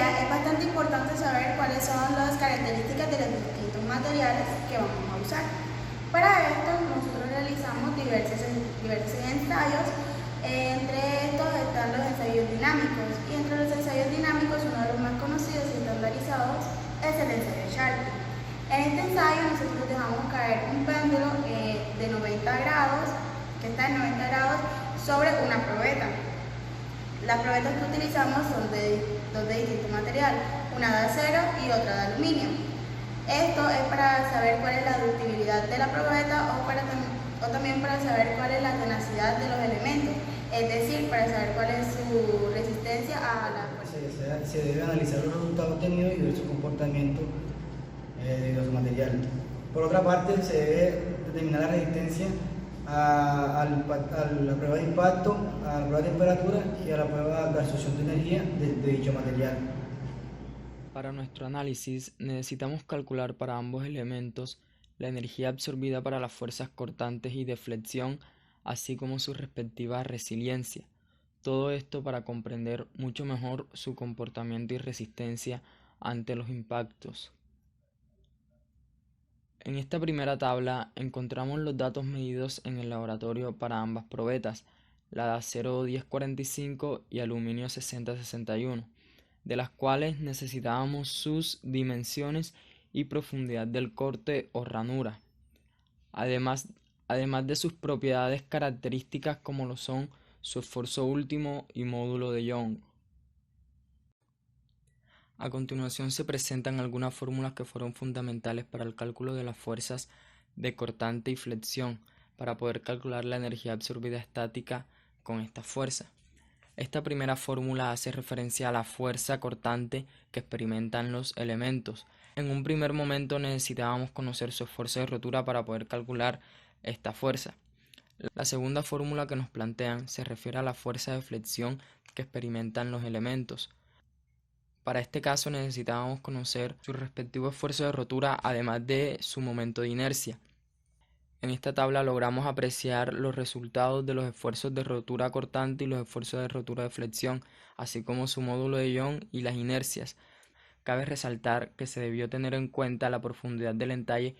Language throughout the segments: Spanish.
día es bastante importante saber cuáles son las características de los distintos materiales que vamos a usar. Para esto nosotros realizamos diversos ensayos. Entre estos están los ensayos dinámicos, y entre los ensayos dinámicos uno de los más conocidos y estandarizados es el ensayo Sharpe. En este ensayo nosotros dejamos caer un péndulo de 90 grados, que está en 90 grados, sobre una probeta. Las probetas que utilizamos son dos de distinto material, una de acero y otra de aluminio. Esto es para saber cuál es la ductibilidad de la probeta o también para saber cuál es la tenacidad de los elementos, es decir, para saber cuál es su resistencia a la fuerza. Se debe analizar los resultados obtenidos y ver su comportamiento de su material. Por otra parte, se debe determinar la resistencia a la prueba de impacto, a la prueba de temperatura y a la prueba de absorción de energía de dicho material. Para nuestro análisis necesitamos calcular para ambos elementos la energía absorbida para las fuerzas cortantes y de flexión, así como su respectiva resiliencia. Todo esto para comprender mucho mejor su comportamiento y resistencia ante los impactos. En esta primera tabla encontramos los datos medidos en el laboratorio para ambas probetas, la de acero 1045 y aluminio 6061, de las cuales necesitábamos sus dimensiones y profundidad del corte o ranura, además de sus propiedades características como lo son su esfuerzo último y módulo de Young. A continuación se presentan algunas fórmulas que fueron fundamentales para el cálculo de las fuerzas de cortante y flexión, para poder calcular la energía absorbida estática con esta fuerza. Esta primera fórmula hace referencia a la fuerza cortante que experimentan los elementos. En un primer momento necesitábamos conocer su esfuerzo de rotura para poder calcular esta fuerza. La segunda fórmula que nos plantean se refiere a la fuerza de flexión que experimentan los elementos. Para este caso necesitábamos conocer su respectivo esfuerzo de rotura, además de su momento de inercia. En esta tabla logramos apreciar los resultados de los esfuerzos de rotura cortante y los esfuerzos de rotura de flexión, así como su módulo de Young y las inercias. Cabe resaltar que se debió tener en cuenta la profundidad del entalle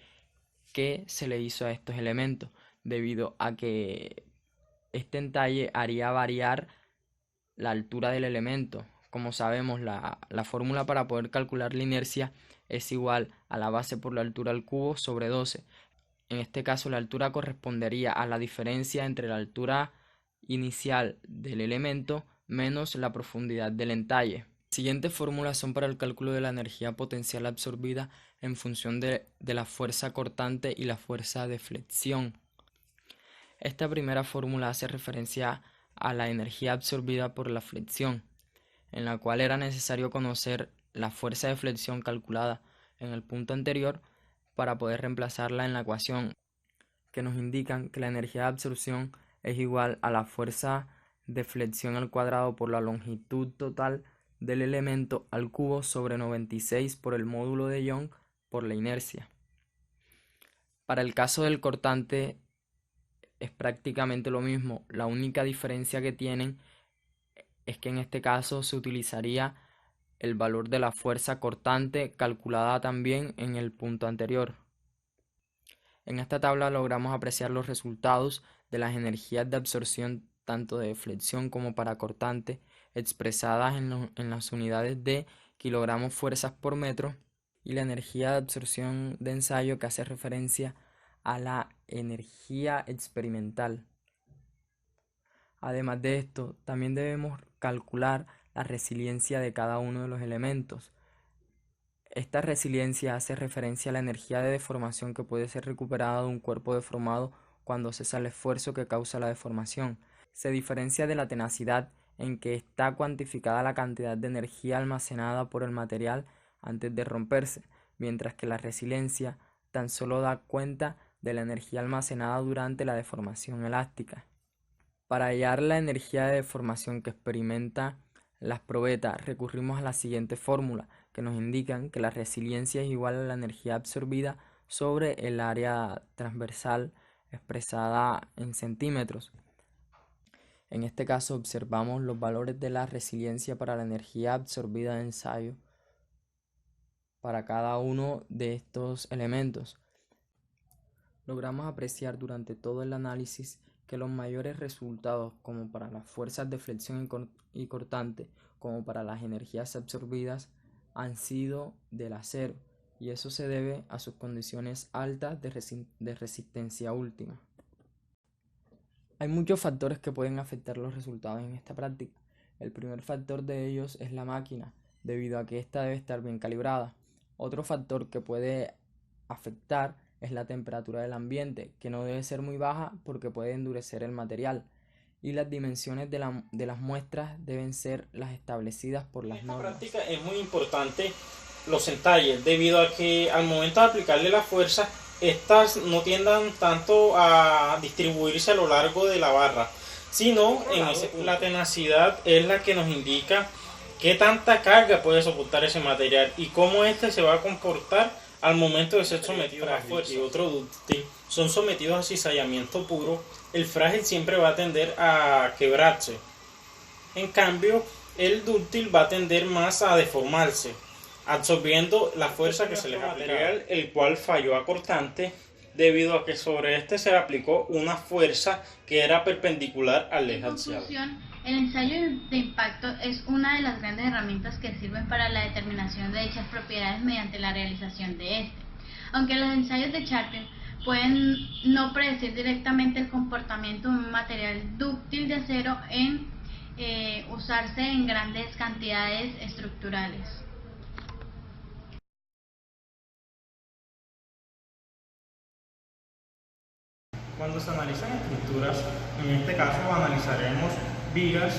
que se le hizo a estos elementos, debido a que este entalle haría variar la altura del elemento. Como sabemos, la fórmula para poder calcular la inercia es igual a la base por la altura al cubo sobre 12. En este caso, la altura correspondería a la diferencia entre la altura inicial del elemento menos la profundidad del entalle. Las siguientes fórmulas son para el cálculo de la energía potencial absorbida en función de la fuerza cortante y la fuerza de flexión. Esta primera fórmula hace referencia a la energía absorbida por la flexión, en la cual era necesario conocer la fuerza de flexión calculada en el punto anterior para poder reemplazarla en la ecuación, que nos indican que la energía de absorción es igual a la fuerza de flexión al cuadrado por la longitud total del elemento al cubo sobre 96 por el módulo de Young por la inercia. Para el caso del cortante es prácticamente lo mismo, la única diferencia que tienen es que en este caso se utilizaría el valor de la fuerza cortante calculada también en el punto anterior. En esta tabla logramos apreciar los resultados de las energías de absorción tanto de flexión como para cortante expresadas en las unidades de kilogramos fuerzas por metro, y la energía de absorción de ensayo que hace referencia a la energía experimental. Además de esto, también debemos calcular la resiliencia de cada uno de los elementos. Esta resiliencia hace referencia a la energía de deformación que puede ser recuperada de un cuerpo deformado cuando cesa el esfuerzo que causa la deformación. Se diferencia de la tenacidad, en que está cuantificada la cantidad de energía almacenada por el material antes de romperse, mientras que la resiliencia tan solo da cuenta de la energía almacenada durante la deformación elástica. Para hallar la energía de deformación que experimenta las probetas, recurrimos a la siguiente fórmula, que nos indican que la resiliencia es igual a la energía absorbida sobre el área transversal expresada en centímetros. En este caso observamos los valores de la resiliencia para la energía absorbida de ensayo para cada uno de estos elementos. Logramos apreciar durante todo el análisis que los mayores resultados, como para las fuerzas de flexión y cortante, como para las energías absorbidas, han sido del acero, y eso se debe a sus condiciones altas de resistencia última. Hay muchos factores que pueden afectar los resultados en esta práctica. El primer factor de ellos es la máquina, debido a que ésta debe estar bien calibrada. Otro factor que puede afectar es la temperatura del ambiente, que no debe ser muy baja porque puede endurecer el material. Y las dimensiones de las muestras deben ser las establecidas por las normas. En esta práctica es muy importante los entalles, debido a que al momento de aplicarle la fuerza, estas no tiendan tanto a distribuirse a lo largo de la barra, sino la tenacidad es la que nos indica qué tanta carga puede soportar ese material y cómo este se va a comportar al momento de ser sometido a la fuerza. Y otro dúctil son sometidos a cizallamiento puro, el frágil siempre va a tender a quebrarse. En cambio, el dúctil va a tender más a deformarse, absorbiendo la fuerza que se le aplica, el cual falló a cortante debido a que sobre este se le aplicó una fuerza que era perpendicular al eje axial. El ensayo de impacto es una de las grandes herramientas que sirven para la determinación de dichas propiedades mediante la realización de este. Aunque los ensayos de Charpin pueden no predecir directamente el comportamiento de un material dúctil de acero en usarse en grandes cantidades estructurales. Cuando se analizan estructuras, en este caso analizaremos vigas.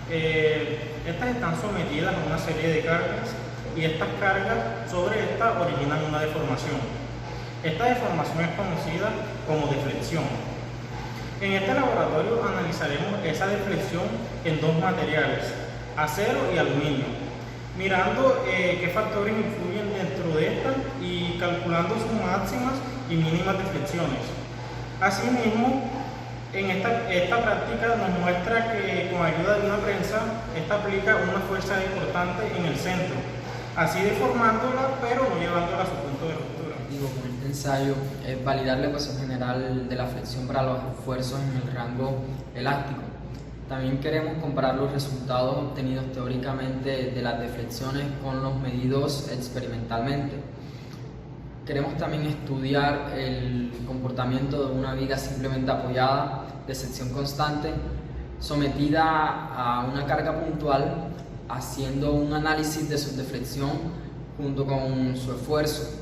Estas están sometidas a una serie de cargas y estas cargas sobre estas originan una deformación. Esta deformación es conocida como deflexión. En este laboratorio analizaremos esa deflexión en dos materiales, acero y aluminio, mirando qué factores influyen dentro de esta y calculando sus máximas y mínimas deflexiones. Asimismo, en esta práctica nos muestra que con ayuda de una prensa, esta aplica una fuerza importante en el centro, así deformándola pero no llevándola a su punto de ruptura. Con este ensayo es validar la ecuación general de la flexión para los esfuerzos en el rango elástico. También queremos comparar los resultados obtenidos teóricamente de las deflexiones con los medidos experimentalmente. Queremos también estudiar el comportamiento de una viga simplemente apoyada de sección constante sometida a una carga puntual, haciendo un análisis de su deflexión junto con su esfuerzo.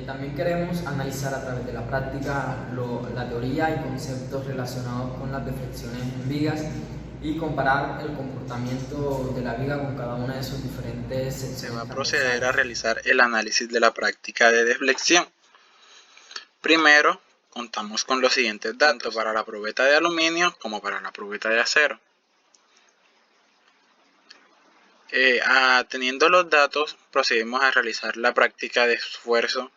También queremos analizar a través de la práctica la teoría y conceptos relacionados con las deflexiones en vigas y comparar el comportamiento de la viga con cada una de sus diferentes secciones. Se va a proceder a realizar el análisis de la práctica de deflexión. Primero, contamos con los siguientes datos, tanto para la probeta de aluminio como para la probeta de acero. Teniendo los datos, procedemos a realizar la práctica de esfuerzo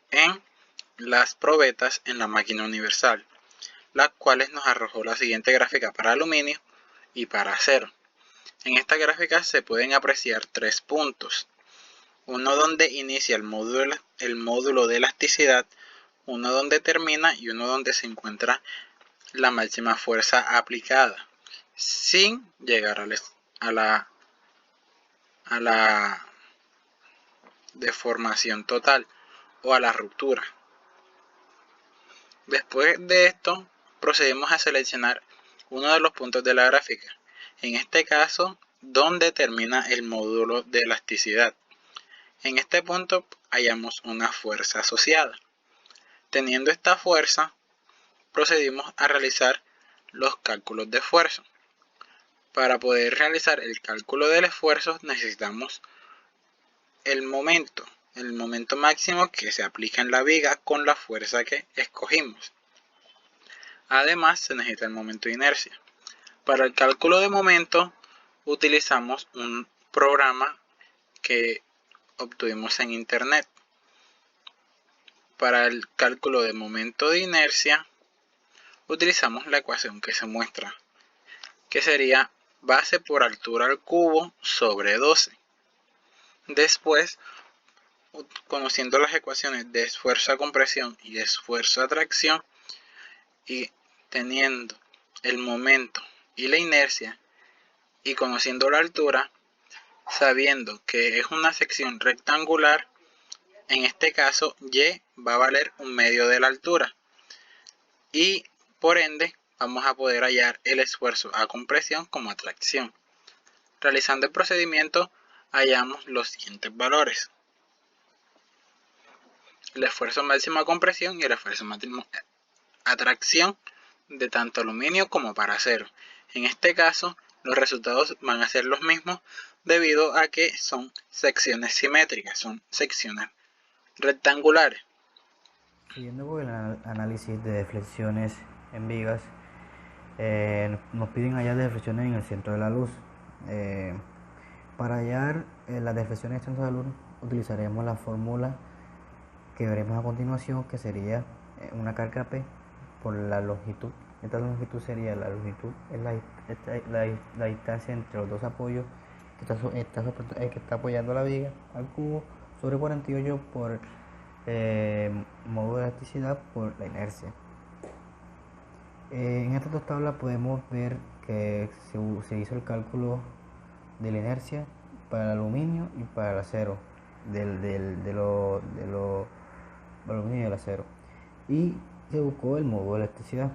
en las probetas en la máquina universal, las cuales nos arrojó la siguiente gráfica para aluminio y para acero. En esta gráfica se pueden apreciar tres puntos: uno donde inicia el módulo de elasticidad, uno donde termina y uno donde se encuentra la máxima fuerza aplicada, sin llegar a la deformación total o a la ruptura. Después de esto, procedemos a seleccionar uno de los puntos de la gráfica, en este caso donde termina el módulo de elasticidad. En este punto hallamos una fuerza asociada. Teniendo esta fuerza, procedimos a realizar los cálculos de esfuerzo. Para poder realizar el cálculo del esfuerzo necesitamos el momento máximo que se aplica en la viga con la fuerza que escogimos. Además, se necesita el momento de inercia. Para el cálculo de momento utilizamos un programa que obtuvimos en internet. Para el cálculo de momento de inercia utilizamos la ecuación que se muestra que sería base por altura al cubo sobre 12. Después, conociendo las ecuaciones de esfuerzo a compresión y esfuerzo a tracción, y teniendo el momento y la inercia, y conociendo la altura, sabiendo que es una sección rectangular, en este caso y va a valer 1/2 de la altura, y por ende vamos a poder hallar el esfuerzo a compresión como a tracción. Realizando el procedimiento hallamos los siguientes valores: el esfuerzo máximo a compresión y el esfuerzo máximo a tracción de tanto aluminio como para acero. En este caso los resultados van a ser los mismos debido a que son secciones simétricas, son secciones rectangulares. Siguiendo con el análisis de deflexiones en vigas, nos piden hallar deflexiones en el centro de la luz. Para hallar las deflexiones en el centro de la luz utilizaremos la fórmula que veremos a continuación, que sería una carga P por la longitud. Esta longitud sería la longitud, es la distancia entre los dos apoyos que está apoyando la viga al cubo, sobre 48 por módulo de elasticidad por la inercia. En estas dos tablas podemos ver que se hizo el cálculo de la inercia para el aluminio y para el acero, del aluminio y el acero, y se buscó el módulo de elasticidad.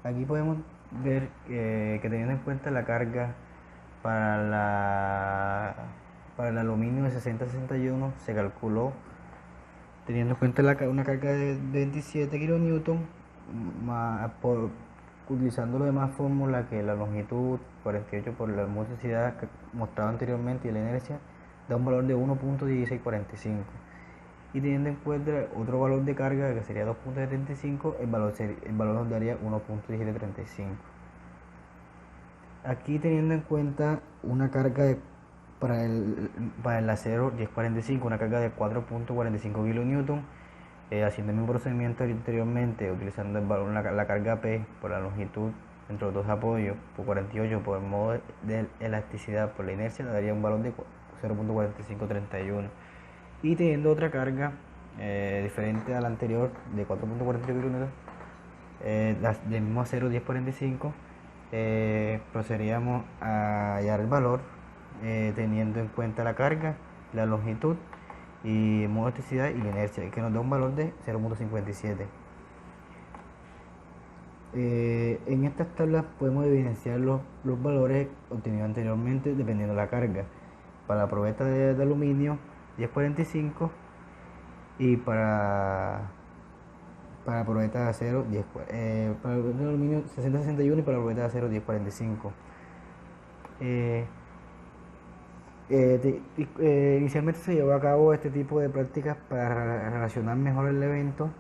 Aquí podemos ver que teniendo en cuenta la carga para el aluminio de 60-61 se calculó teniendo en cuenta una carga de 27 kN, utilizando la demás fórmula, que la longitud 48 por la velocidad que mostraba anteriormente y la inercia, da un valor de 1.1645, y teniendo en cuenta otro valor de carga que sería 2.75, el valor nos daría 1.1735. Aquí teniendo en cuenta una carga para el acero 1045, una carga de 4.45 kN, haciendo un procedimiento anteriormente utilizando la carga P por la longitud entre los dos apoyos por 48 por el modo de elasticidad por la inercia, daría un valor de 0.4531, y teniendo otra carga diferente a la anterior de 4.48 kN, del mismo acero 1045, procederíamos a hallar el valor teniendo en cuenta la carga, la longitud y modo de elasticidad y la inercia, que nos da un valor de 0.57. En estas tablas podemos evidenciar los valores obtenidos anteriormente dependiendo de la carga. Para la probeta de aluminio 1045, y para la probeta de acero para el de aluminio 60-61, y para la probeta de acero 1045. Inicialmente se llevó a cabo este tipo de prácticas para relacionar mejor el evento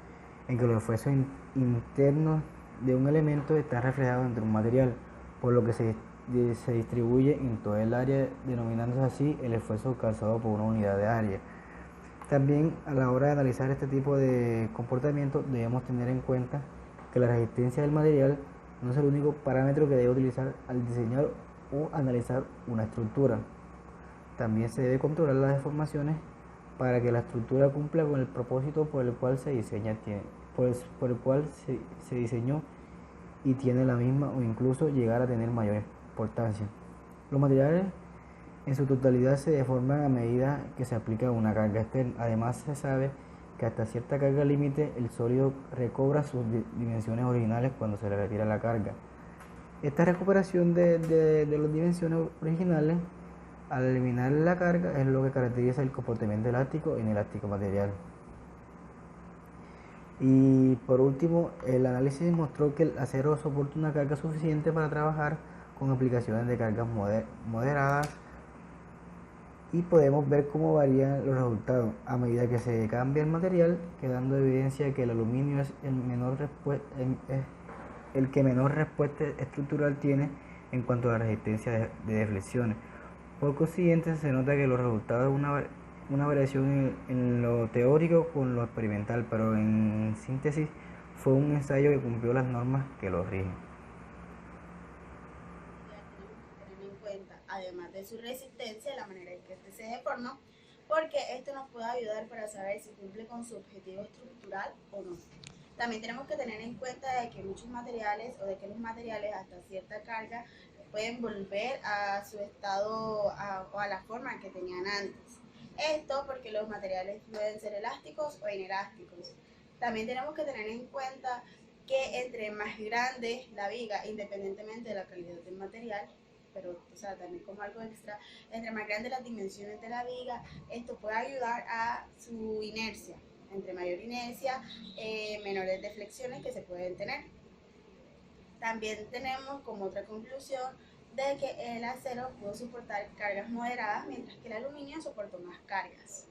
en que los esfuerzos internos de un elemento están reflejados entre un material, por lo que se distribuye en toda el área, denominándose así el esfuerzo causado por una unidad de área. También, a la hora de analizar este tipo de comportamiento, debemos tener en cuenta que la resistencia del material no es el único parámetro que debe utilizar al diseñar o analizar una estructura. También se debe controlar las deformaciones para que la estructura cumpla con el propósito por el cual se diseñó y tiene la misma, o incluso llegar a tener mayor importancia. Los materiales en su totalidad se deforman a medida que se aplica una carga externa. Además, se sabe que hasta cierta carga límite el sólido recobra sus dimensiones originales cuando se le retira la carga. Esta recuperación de las dimensiones originales al eliminar la carga es lo que caracteriza el comportamiento elástico e inelástico material. Y por último, el análisis mostró que el acero soporta una carga suficiente para trabajar con aplicaciones de cargas moderadas, y podemos ver cómo varían los resultados a medida que se cambia el material, quedando evidencia que el aluminio es el que menor respuesta estructural tiene en cuanto a la resistencia de deflexiones. Por consiguiente, se nota que los resultados de una variación en lo teórico con lo experimental, pero en síntesis fue un ensayo que cumplió las normas que lo rigen. su resistencia, la manera en que este se deforma, porque esto nos puede ayudar para saber si cumple con su objetivo estructural o no. También tenemos que tener en cuenta de que muchos materiales o de que los materiales hasta cierta carga pueden volver a su estado o a la forma que tenían antes. Esto porque los materiales pueden ser elásticos o inelásticos. También tenemos que tener en cuenta que entre más grande la viga, independientemente de la calidad del material, pero también como algo extra, entre más grandes las dimensiones de la viga, esto puede ayudar a su inercia. Entre mayor inercia, menores deflexiones que se pueden tener. También tenemos como otra conclusión de que el acero puede soportar cargas moderadas, mientras que el aluminio soportó más cargas.